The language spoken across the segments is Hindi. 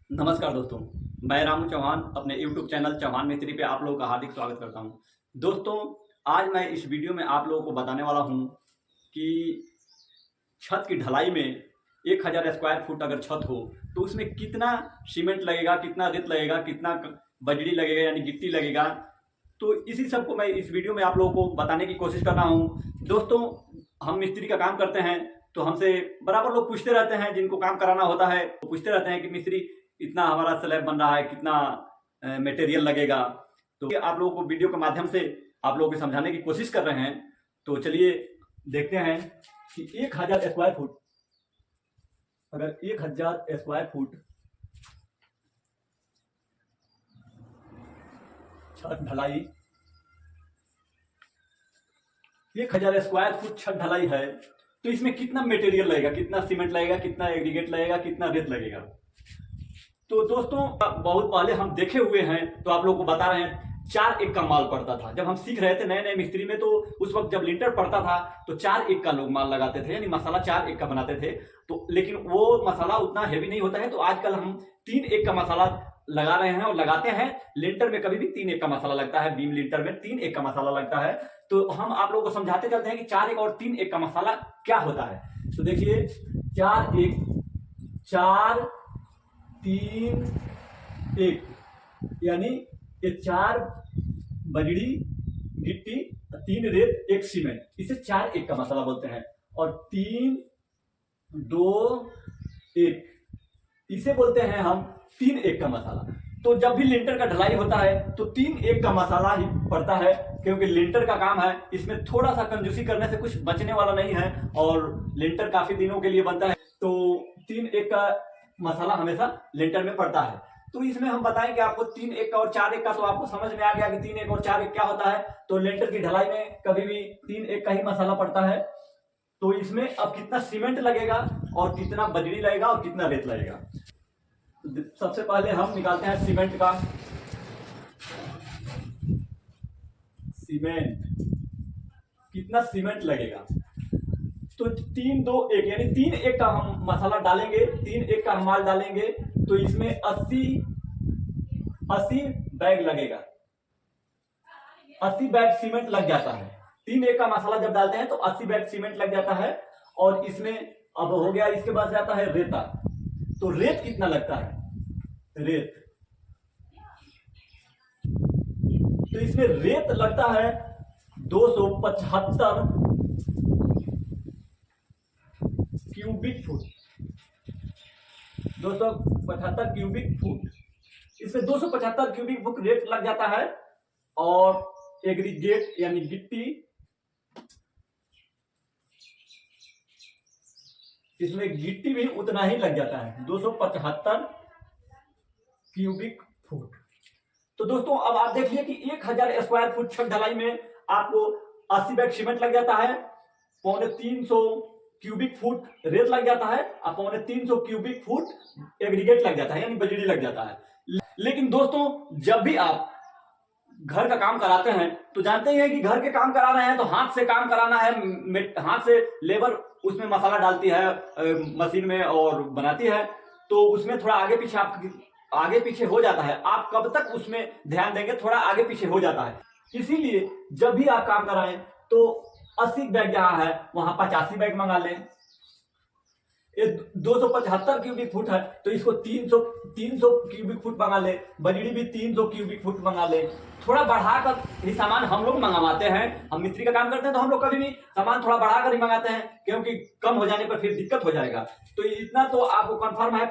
नमस्कार दोस्तों, मैं रामू चौहान अपने YouTube चैनल चौहान मिस्त्री पे आप लोगों का हार्दिक स्वागत करता हूं। दोस्तों, आज मैं इस वीडियो में आप लोगों को बताने वाला हूं कि छत की ढलाई में 1000 स्क्वायर फुट अगर छत हो तो उसमें कितना सीमेंट लगेगा, कितना रेत लगेगा, कितना बजरी लगेगा यानी गिट्टी लगेगा। तो इसी सब को मैं इस वीडियो में आप लोगों को बताने की कोशिश कर रहा हूँ। दोस्तों, हम मिस्त्री का काम करते हैं तो हमसे बराबर लोग पूछते रहते हैं, जिनको काम कराना होता है तो पूछते रहते हैं कि मिस्त्री इतना हमारा स्लैब बन रहा है, कितना मटेरियल लगेगा। तो आप लोगों को वीडियो के माध्यम से आप लोगों को समझाने की कोशिश कर रहे हैं। तो चलिए देखते हैं कि 1000 स्क्वायर फुट, अगर 1000 स्क्वायर फुट छत ढलाई, 1000 स्क्वायर फुट छत ढलाई है तो इसमें कितना मटेरियल लगेगा, कितना सीमेंट लगेगा, कितना एग्रीगेट लगेगा, कितना रेत लगेगा। तो दोस्तों, बहुत पहले हम देखे हुए हैं तो आप लोगों को बता रहे हैं। 4 एक का माल पड़ता था जब हम सीख रहे थे नए नए मिस्त्री में। तो उस वक्त जब लिंटर पड़ता था तो 4 एक का लोग माल लगाते थे, यानी मसाला 4 एक का बनाते थे। तो लेकिन वो मसाला उतना हैवी नहीं होता है, तो आजकल हम 3 एक का मसाला लगा रहे हैं और लगाते हैं। लिंटर में कभी भी 3 एक का मसाला लगता है, बीम लिंटर में 3 एक का मसाला लगता है। तो हम आप लोगों को समझाते चलते हैं कि 4 एक और 3 एक का मसाला क्या होता है। तो देखिए, 4 एक, 4 3 1, यानी ये 4 बजरी गिट्टी, 3 रेत, 1 सीमेंट, इसे 4 एक का मसाला बोलते हैं। और 3 2 1, इसे बोलते हैं हम 3 एक का मसाला। तो जब भी लिंटर का ढलाई होता है तो 3 एक का मसाला ही पड़ता है, क्योंकि लिंटर का काम है, इसमें थोड़ा सा कंजूसी करने से कुछ बचने वाला नहीं है और लिंटर काफी दिनों के लिए बनता है। तो 3 एक का मसाला हमेशा लिंटर में पड़ता है। तो इसमें हम बताएं कि आपको 3 एक का और 4 एक का, तो आपको समझ में आ गया कि 3 एक और 4 एक क्या होता है। तो लिंटर की ढलाई में कभी भी 3 एक का ही मसाला पड़ता है। तो इसमें अब कितना सीमेंट लगेगा और कितना बजरी लगेगा और कितना रेत लगेगा। सबसे पहले हम निकालते हैं सीमेंट का। सीमेंट, कितना सीमेंट लगेगा। तो 3 2 1, यानी 3 एक का हम मसाला डालेंगे, 3 एक का हम माल डालेंगे। तो इसमें 80 बैग लगेगा, 80 बैग सीमेंट लग जाता है। 3 एक का मसाला जब डालते हैं तो 80 बैग सीमेंट लग जाता है। और इसमें अब हो गया, इसके बाद जाता है रेता। तो रेत कितना लगता है, रेत, तो इसमें रेत लगता है 275 क्यूबिक फुट, 275 क्यूबिक फुट। इसमें 275 क्यूबिक फुट रेत लग जाता है। और एग्रीगेट यानी गिट्टी, इसमें गिट्टी भी उतना ही लग जाता है, 275 क्यूबिक फुट। तो दोस्तों, अब आप देखिए कि 1000 स्क्वायर फुट छत ढलाई में आपको 80 बैग सीमेंट लग जाता है, 350 क्यूबिक फुट रेत लग जाता है और 350 क्यूबिक फुट एग्रीगेट लग जाता है, यानी बजरी लग जाता है। लेकिन दोस्तों, जब भी आप घर का काम कराते हैं तो जानते हैं कि घर के काम करा रहे हैं तो हाथ से काम कराना है। हाथ से लेबर उसमें मसाला डालती है मशीन में और बनाती है। तो उसमें थोड़ा आगे पीछे हो जाता है। आप कब तक उसमें ध्यान देंगे, थोड़ा आगे पीछे हो जाता है। इसीलिए जब भी आप काम कराएं तो 80 बैग जहां है वहां 85 बैग मंगा लें। ये 275 क्यूबिक फुट है तो इसको 300 क्यूबिक फुट मंगा ले। बजरी भी 300 क्यूबिक फुट मंगा ले। थोड़ा बढ़ाकर ही सामान हम लोग मंगवाते हैं। हम मिस्त्री का काम करते हैं तो हम लोग कभी भी सामान थोड़ा बढ़ाकर ही मंगाते हैं, क्योंकि कम हो जाने पर फिर दिक्कत हो जाएगा। तो इतना तो आपको कंफर्म है,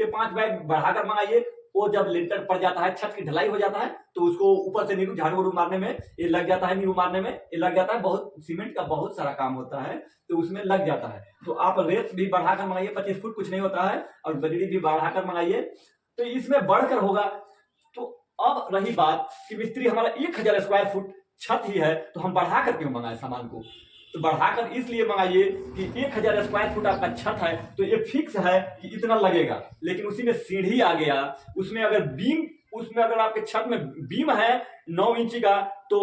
5 बैग बढ़ाकर मंगाइए। वो जब लिंटर पड़ जाता है, छत की ढलाई हो जाता है, तो उसको ऊपर से नींबू झाड़ू मारने में ये लग जाता है, नींबू मारने में ये लग जाता है। बहुत सीमेंट का बहुत सारा काम होता है तो उसमें लग जाता है। तो आप रेत भी बढ़ाकर मंगाइए, 25 फुट कुछ नहीं होता है, और बजरी भी बढ़ाकर मंगाइए तो इसमें बढ़कर होगा। तो अब रही बात कि मिस्त्री हमारा 1000 स्क्वायर फुट छत ही है तो हम बढ़ाकर क्यों मंगाए सामान को। तो बढ़ाकर इसलिए मंगाइए कि 1000 स्क्वायर फुट आपका छत है तो ये फिक्स है कि इतना लगेगा। लेकिन उसी में सीढ़ी आ गया, उसमें अगर आपके छत में बीम है 9 इंची का, तो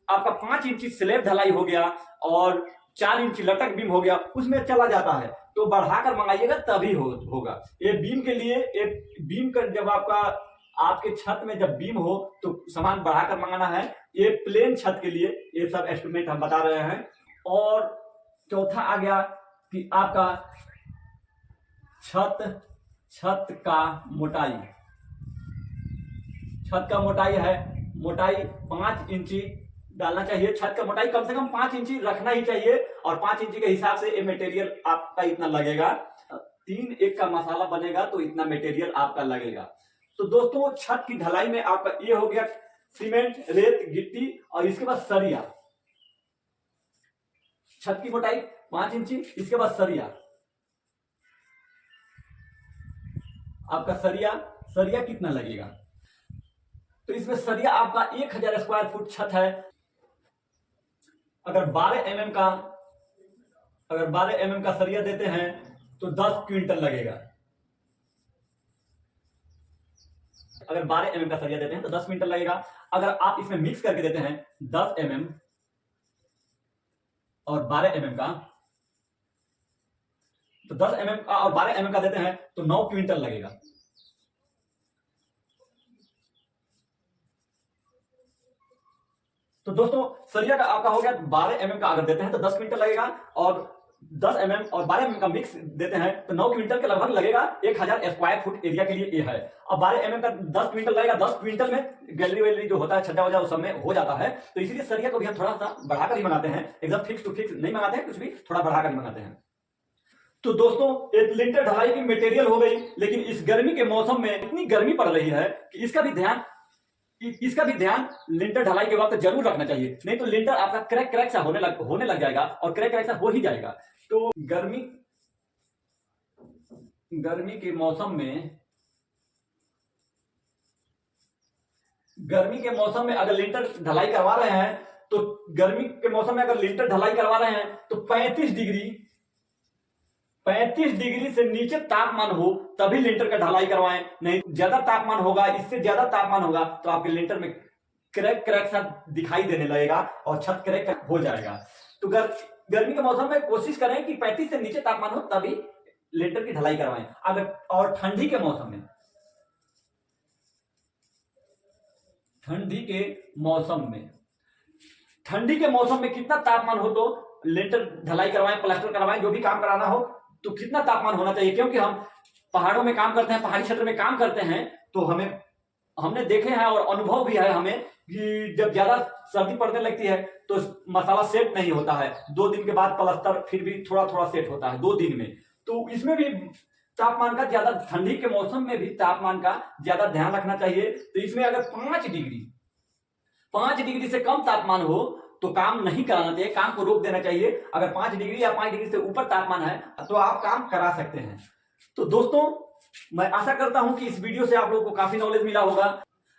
आपका 5 इंची स्लैब ढलाई हो गया और 4 इंची लटक बीम हो गया, उसमें चला जाता है। तो बढ़ाकर मंगाइएगा तभी होगा। ये बीम के लिए, एक बीम का जब आपके छत में जब बीम हो तो सामान बढ़ाकर मंगाना है। ये प्लेन छत के लिए ये सब एस्टिमेट हम बता रहे हैं। और चौथा आ गया कि आपका छत का मोटाई। छत का मोटाई है, मोटाई 5 इंची डालना चाहिए। छत का मोटाई कम से कम 5 इंची रखना ही चाहिए, और 5 इंची के हिसाब से ये मटेरियल आपका इतना लगेगा। 3 एक का मसाला बनेगा तो इतना मटेरियल आपका लगेगा। तो दोस्तों छत की ढलाई में आपका ये हो गया सीमेंट, रेत, गिट्टी, और इसके बाद सरिया। छत की मोटाई 5 इंची, इसके बाद सरिया। आपका सरिया कितना लगेगा? तो इसमें सरिया आपका 1000 स्क्वायर फुट छत है। अगर 12 mm का सरिया देते हैं तो 10 क्विंटल लगेगा। अगर 12 mm का सरिया देते हैं तो 10 क्विंटल लगेगा। अगर आप इसमें मिक्स करके देते हैं 10 mm और 12 mm का, तो 10 mm का और 12 mm का देते हैं तो 9 क्विंटल लगेगा। तो दोस्तों सरिया का आपका हो गया 12 mm का अगर देते हैं तो 10 क्विंटल लगेगा, और 10 mm और 12 mm का मिक्स देते हैं तो 9 क्विंटल के लगभग लगेगा। 1000 स्क्वायर फुट एरिया के लिए ये है। अब 12 mm का 10 क्विंटल लगेगा। 10 क्विंटल में गैलरी वैलरी जो होता है, छज्जा वज्जा, उस सब में हो जाता है। तो इसीलिए सरिया को भी हम थोड़ा सा बढ़ाकर ही मंगाते हैं, एकदम फिक्स टू फिक्स नहीं मंगाते हैं, कुछ भी थोड़ा बढ़ाकर ही मंगाते हैं। तो दोस्तों एक लिंटर ढलाई की मटेरियल हो गई, लेकिन इस गर्मी के मौसम में इतनी गर्मी पड़ रही है कि इसका भी ध्यान लिंटर ढलाई के वक्त जरूर रखना चाहिए, नहीं तो लिंटर आपका क्रैक सा होने लग जाएगा, और क्रैक सा हो ही जाएगा। तो गर्मी के मौसम में अगर लिंटर ढलाई करवा रहे हैं, तो गर्मी के मौसम में अगर लिंटर ढलाई करवा रहे हैं तो 35 डिग्री से नीचे तापमान हो तभी लिंटर का ढलाई करवाएं। नहीं ज्यादा तापमान होगा, इससे ज्यादा तापमान होगा तो आपके लिंटर में क्रैक सा दिखाई देने लगेगा और छत क्रैक हो जाएगा। तो गर्मी के मौसम में कोशिश करें कि 35 से नीचे तापमान हो तभी लिंटर की ढलाई करवाएं। अगर और ठंडी के मौसम में कितना तापमान हो तो लिंटर ढलाई करवाएं, प्लास्टर करवाएं, जो भी काम कराना हो तो कितना तापमान होना चाहिए। क्योंकि हम पहाड़ों में काम करते हैं, पहाड़ी क्षेत्र में काम करते हैं, तो हमने देखे हैं और अनुभव भी है हमें कि जब ज्यादा सर्दी पड़ने लगती है तो मसाला सेट नहीं होता है। 2 दिन के बाद प्लास्टर फिर भी थोड़ा थोड़ा सेट होता है 2 दिन में। तो इसमें भी तापमान का ज्यादा, ठंडी के मौसम में भी तापमान का ज्यादा ध्यान रखना चाहिए। तो इसमें अगर 5 डिग्री से कम तापमान हो तो काम नहीं कराना चाहिए, काम को रोक देना चाहिए। अगर 5 डिग्री या 5 डिग्री से ऊपर तापमान है तो आप काम करा सकते हैं। तो दोस्तों मैं आशा करता हूं कि इस वीडियो से आप लोगों को काफी नॉलेज मिला होगा।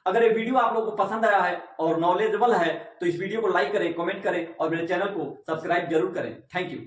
अगर ये वीडियो आप लोगों को पसंद आया है और नॉलेजेबल है तो इस वीडियो को लाइक करें, कमेंट करें और मेरे चैनल को सब्सक्राइब जरूर करें। Thank you.